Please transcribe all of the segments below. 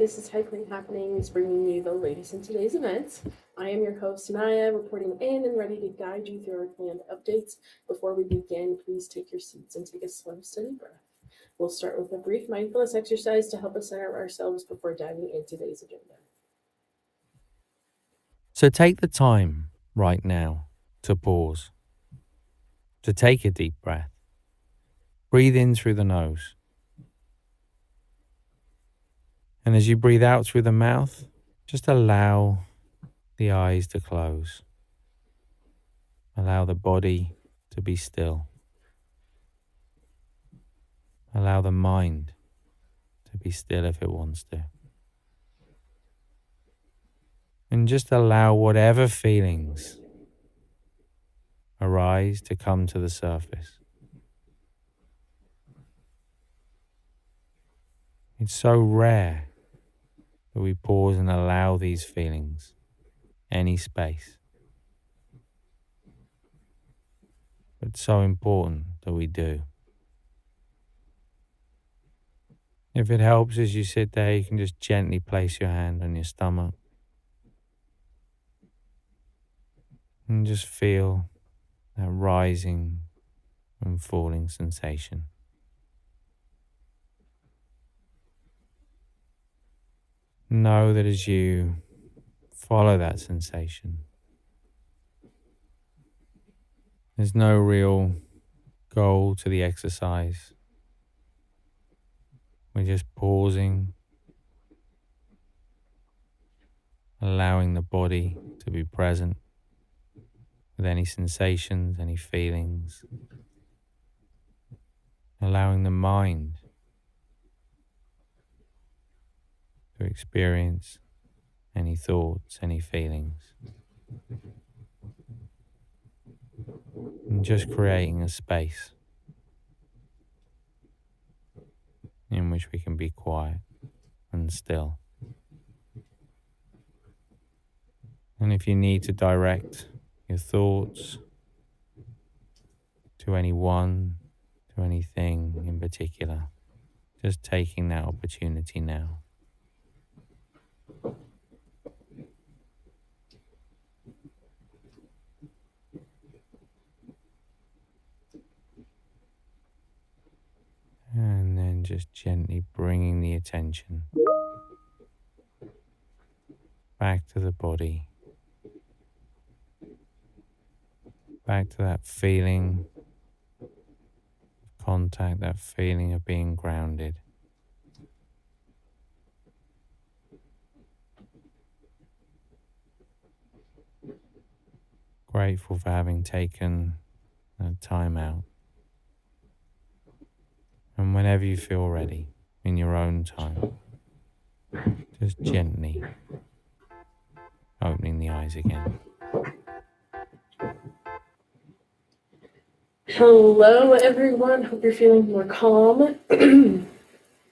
this is HighPointe Happenings, bringing you the latest in today's events. I am your host, Naya, reporting in and ready to guide you through our planned updates. Before we begin, please take your seats and take a slow, steady breath. We'll start with a brief mindfulness exercise to help us center ourselves before diving into today's agenda. So take the time right now to pause, to take a deep breath. Breathe in through the nose. And as you breathe out through the mouth, just allow the eyes to close. Allow the body to be still. Allow the mind to be still if it wants to. And just allow whatever feelings arise to come to the surface. It's so rare that we pause and allow these feelings any space. But so important that we do. If it helps as you sit there, you can just gently place your hand on your stomach and just feel that rising and falling sensation. Know that as you follow that sensation, there's no real goal to the exercise. We're just pausing, allowing the body to be present with any sensations, any feelings, allowing the mind to experience any thoughts, any feelings, and just creating a space in which we can be quiet and still. And if you need to direct your thoughts to anyone, to anything in particular, just taking that opportunity now. And then just gently bringing the attention back to the body, back to that feeling of contact, that feeling of being grounded. Grateful for having taken that time out. And whenever you feel ready, in your own time, just gently opening the eyes again. Hello, everyone. Hope you're feeling more calm.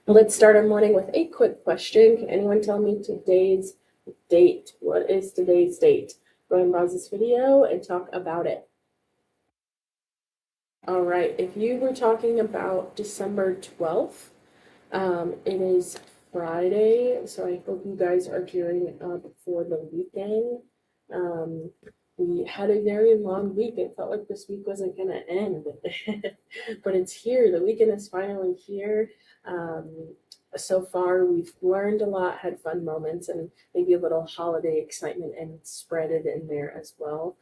Let's start our morning with a quick question. Can anyone tell me today's date? What is today's date? Go ahead and pause this video and talk about it. All right, if you were talking about December 12th, it is Friday, so I hope you guys are gearing up for the weekend. We had a very long week. It felt like this week wasn't going to end, but it's here. The weekend is finally here. So far, we've learned a lot, had fun moments, and maybe a little holiday excitement and spread it in there as well.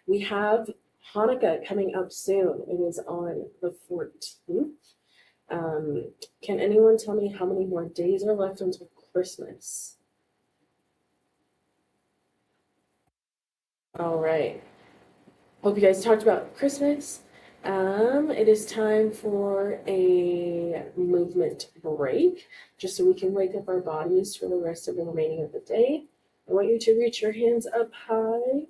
We have Hanukkah coming up soon. It is on the 14th. Can anyone tell me how many more days are left until Christmas? All right. Hope you guys talked about Christmas. It is time for a movement break, just so we can wake up our bodies for the rest of the remaining of the day. I want you to reach your hands up high.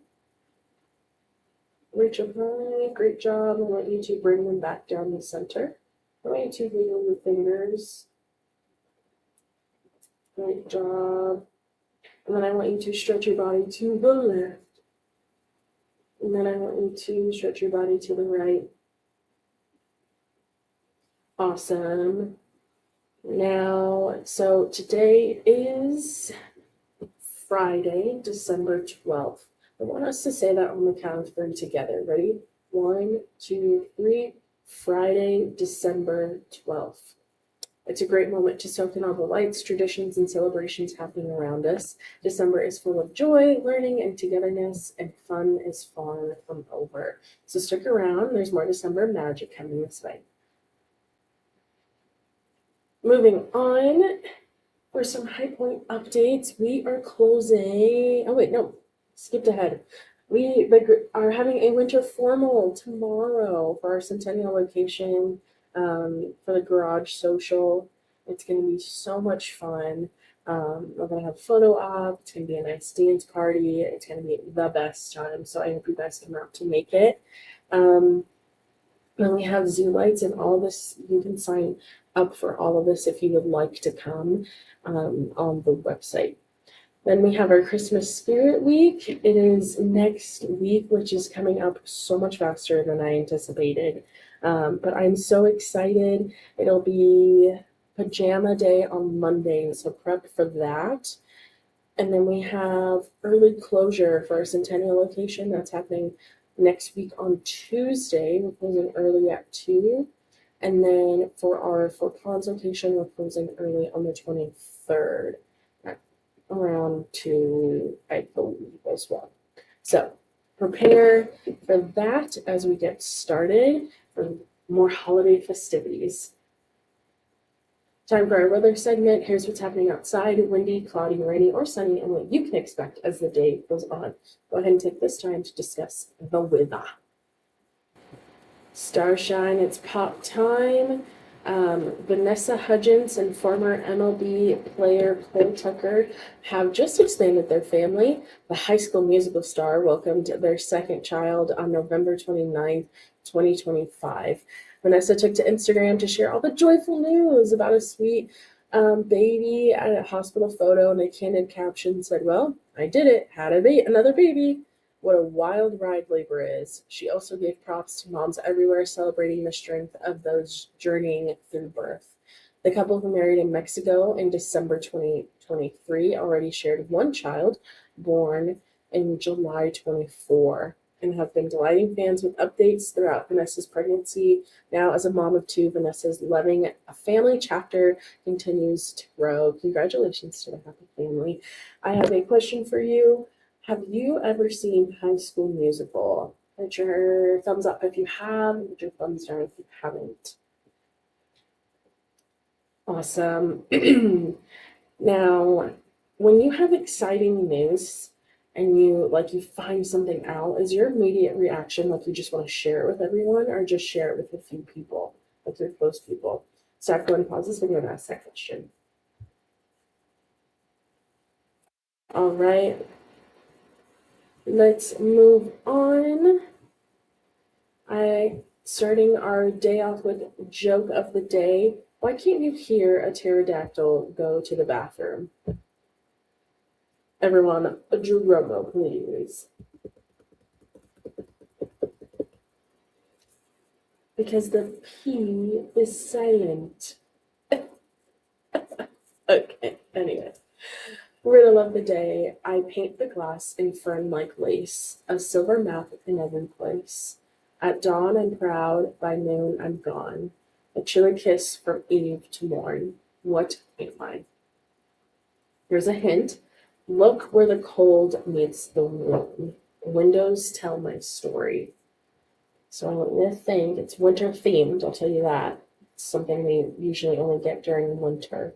Reach up high. Great job. I want you to bring them back down the center. I want you to wiggle your fingers. Great job. And then I want you to stretch your body to the left. And then I want you to stretch your body to the right. Awesome. Now, so today is Friday, December 12th. I want us to say that on the count of three together. Ready? One, two, three. Friday, December 12th. It's a great moment to soak in all the lights, traditions, and celebrations happening around us. December is full of joy, learning, and togetherness, and fun is far from over. So stick around, there's more December magic coming this way. Moving on, for some HighPointe updates, we are closing. Oh, wait, no, skipped ahead. We are having a winter formal tomorrow for our Centennial location for the garage social. It's going to be so much fun. We're going to have a photo op. It's going to be a nice dance party. It's going to be the best time. So I hope you guys come out to make it. And we have zoo lights and all this. You can sign up for all of this if you would like to come on the website. Then we have our Christmas Spirit Week. It is next week, which is coming up so much faster than I anticipated. But I'm so excited. It'll be pajama day on Monday, so prep for that. And then we have early closure for our Centennial location. That's happening next week on Tuesday. We're closing early at 2. And then for our Fort Ponds location, we're closing early on the 23rd at around 2, I believe, as well. So prepare for that as we get started for more holiday festivities. Time for our weather segment. Here's what's happening outside: windy, cloudy, rainy, or sunny, and what you can expect as the day goes on. Go ahead and take this time to discuss the weather. Starshine, it's pop time. Vanessa Hudgens and former MLB player Cole Tucker have just expanded their family. The High School Musical star welcomed their second child on November 29th, 2025. Vanessa took to Instagram to share all the joyful news about a sweet baby at a hospital photo, and a candid caption said, "Well, I did it, had another baby. What a wild ride labor is." She also gave props to moms everywhere celebrating the strength of those journeying through birth. The couple who married in Mexico in December 2023 already shared one child born in July 24 and have been delighting fans with updates throughout Vanessa's pregnancy. Now, as a mom of two, Vanessa's loving a family chapter continues to grow. Congratulations to the happy family. I have a question for you. Have you ever seen High School Musical? Put your thumbs up if you have, put your thumbs down if you haven't. Awesome. Now, when you have exciting news and you find something out, is your immediate reaction like you just want to share it with everyone or just share it with a few people, like your close people? So go ahead and pause this video and ask that question. All right. Let's move on. Starting our day off with joke of the day. Why can't you hear a pterodactyl go to the bathroom? Everyone, a drum roll, please. Because the P is silent. Okay, anyway. Riddle of the day. I paint the glass in fern like lace, a silver map in every place. At dawn I'm proud, by noon I'm gone. A chilly kiss from eve to morn. What am I? Here's a hint. Look where the cold meets the warm. Windows tell my story. So I want you to think it's winter themed, I'll tell you that. It's something we usually only get during winter.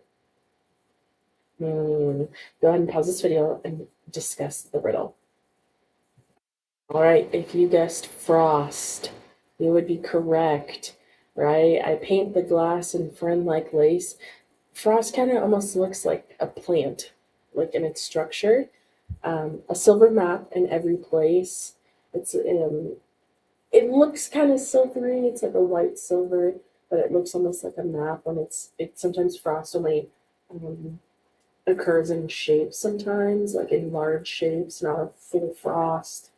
Go ahead and pause this video and discuss the riddle. All right, if you guessed frost, you would be correct, right? I paint the glass in fern-like lace. Frost kind of almost looks like a plant, like in its structure. A silver map in every place. It looks kind of silvery. It's like a white silver, but it looks almost like a map when it's sometimes frost only occurs in shapes sometimes, like in large shapes, not a full frost.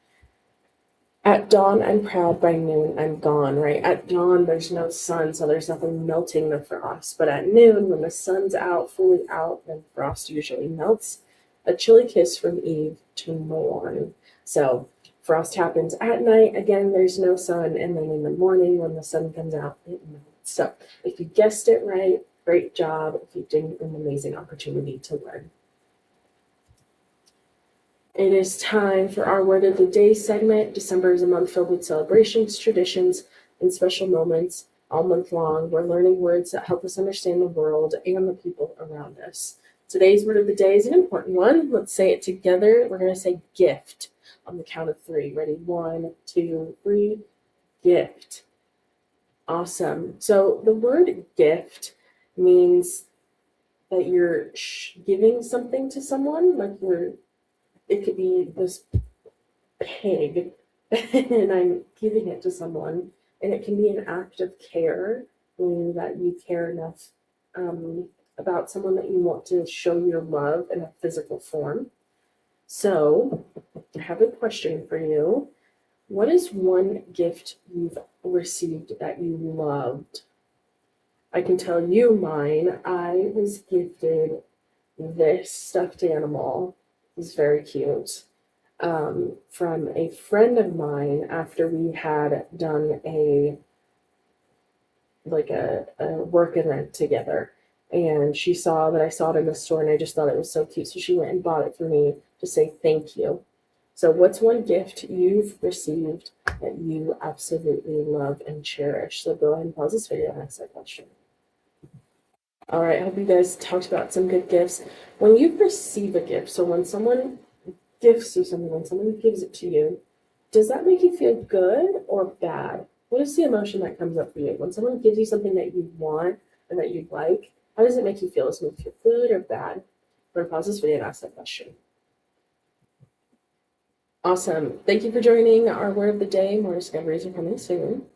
At dawn, I'm proud. By noon, I'm gone, right? At dawn, there's no sun, so there's nothing melting the frost. But at noon, when the sun's out, fully out, then frost usually melts. A chilly kiss from eve to morn. So frost happens at night. Again, there's no sun. And then in the morning, when the sun comes out, it melts. So if you guessed it right, great job. If you didn't, an amazing opportunity to learn. It is time for our Word of the Day segment. December is a month filled with celebrations, traditions, and special moments. All month long, we're learning words that help us understand the world and the people around us. Today's Word of the Day is an important one. Let's say it together. We're going to say gift on the count of three. Ready? 1, 2, 3. Gift. Awesome. So the word gift means that you're giving something to someone, like it could be this pig and I'm giving it to someone, and it can be an act of care, meaning that you care enough about someone that you want to show your love in a physical form. So, I have a question for you. What is one gift you've received that you loved? I can tell you mine. I was gifted this stuffed animal. It's very cute. From a friend of mine after we had done a work event together, and she saw that I saw it in the store, and I just thought it was so cute, so she went and bought it for me to say thank you. So what's one gift you've received that you absolutely love and cherish? So go ahead and pause this video and ask that question. All right, I hope you guys talked about some good gifts. When you receive a gift, so when someone gifts you something, when someone gives it to you, does that make you feel good or bad? What is the emotion that comes up for you? When someone gives you something that you want and that you'd like, how does it make you feel? Does it make you feel good or bad? I'm going to pause this video and ask that question. Awesome. Thank you for joining our word of the day. More discoveries are coming soon.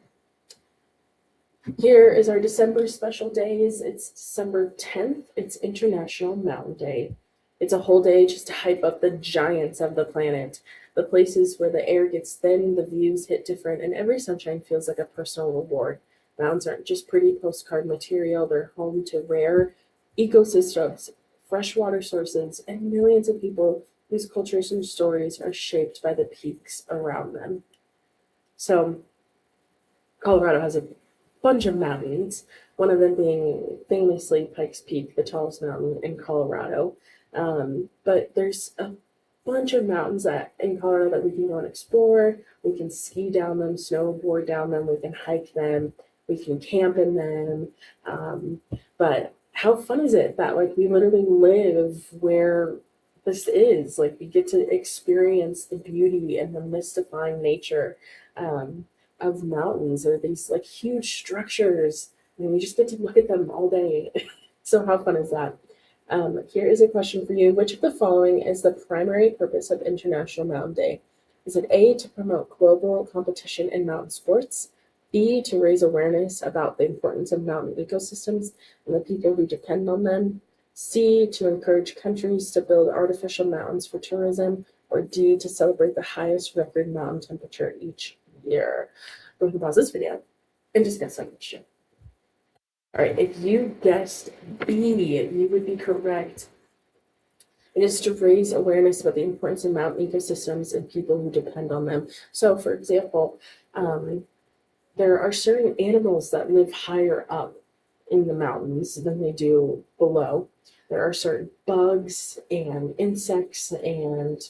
Here is our December special days. It's December 10th. It's International Mountain Day. It's a whole day just to hype up the giants of the planet, the places where the air gets thin, the views hit different, and every sunshine feels like a personal reward. Mountains aren't just pretty postcard material, they're home to rare ecosystems, freshwater sources, and millions of people whose cultures and stories are shaped by the peaks around them. So, Colorado has a bunch of mountains, one of them being famously Pikes Peak, the tallest mountain in Colorado. But there's a bunch of mountains that in Colorado that we can go and explore. We can ski down them, snowboard down them, we can hike them, we can camp in them. But how fun is it that like we literally live where this is? Like we get to experience the beauty and the mystifying nature. Of mountains or these like huge structures. I mean, we just get to look at them all day. So how fun is that? Here is a question for you. Which of the following is the primary purpose of International Mountain Day? Is it A, to promote global competition in mountain sports, B, to raise awareness about the importance of mountain ecosystems and the people who depend on them, C, to encourage countries to build artificial mountains for tourism, or D, to celebrate the highest record mountain temperature each year? Go ahead and pause this video and discuss that question. All right, if you guessed B, you would be correct. It is to raise awareness about the importance of mountain ecosystems and people who depend on them. So, for example, there are certain animals that live higher up in the mountains than they do below. There are certain bugs and insects and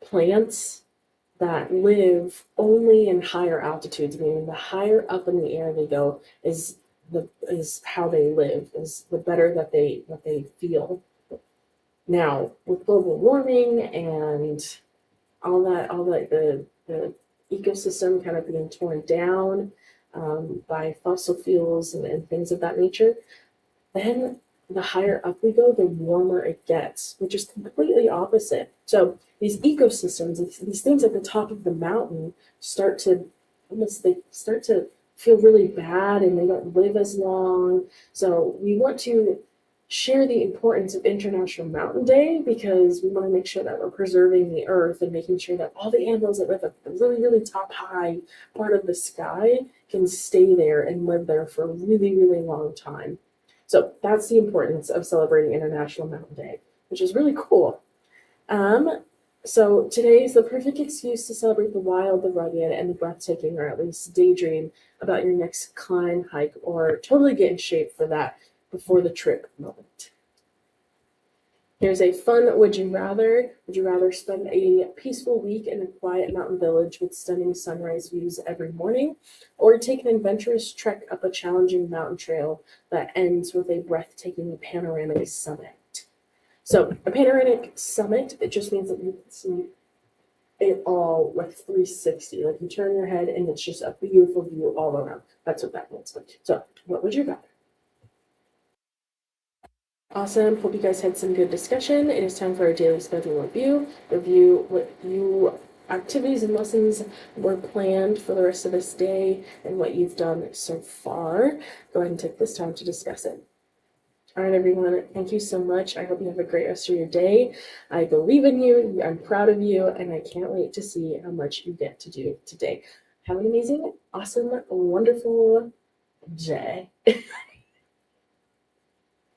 plants that live only in higher altitudes, meaning the higher up in the air they go is how they live, is the better that they feel. Now, with global warming and all that the ecosystem kind of being torn down by fossil fuels and things of that nature, then the higher up we go, the warmer it gets, which is completely opposite. So these ecosystems, these things at the top of the mountain they start to feel really bad and they don't live as long. So we want to share the importance of International Mountain Day because we want to make sure that we're preserving the earth and making sure that all the animals that live at the really, really top high part of the sky can stay there and live there for a really, really long time. So that's the importance of celebrating International Mountain Day, which is really cool. Um, so today is the perfect excuse to celebrate the wild, the rugged, and the breathtaking, or at least daydream about your next climb, hike, or totally get in shape for that before the trip moment. Here's a fun would you rather. Would you rather spend a peaceful week in a quiet mountain village with stunning sunrise views every morning, or take an adventurous trek up a challenging mountain trail that ends with a breathtaking panoramic summit? So a panoramic summit, it just means that you can see it all like 360. Like you turn your head and it's just a beautiful view all around. That's what that means. So what would you rather? Awesome. Hope you guys had some good discussion. It is time for our daily schedule review. Review what you activities and lessons were planned for the rest of this day and what you've done so far. Go ahead and take this time to discuss it. All right, everyone, thank you so much. I hope you have a great rest of your day. I believe in you, I'm proud of you, and I can't wait to see how much you get to do today. Have an amazing, awesome, wonderful day.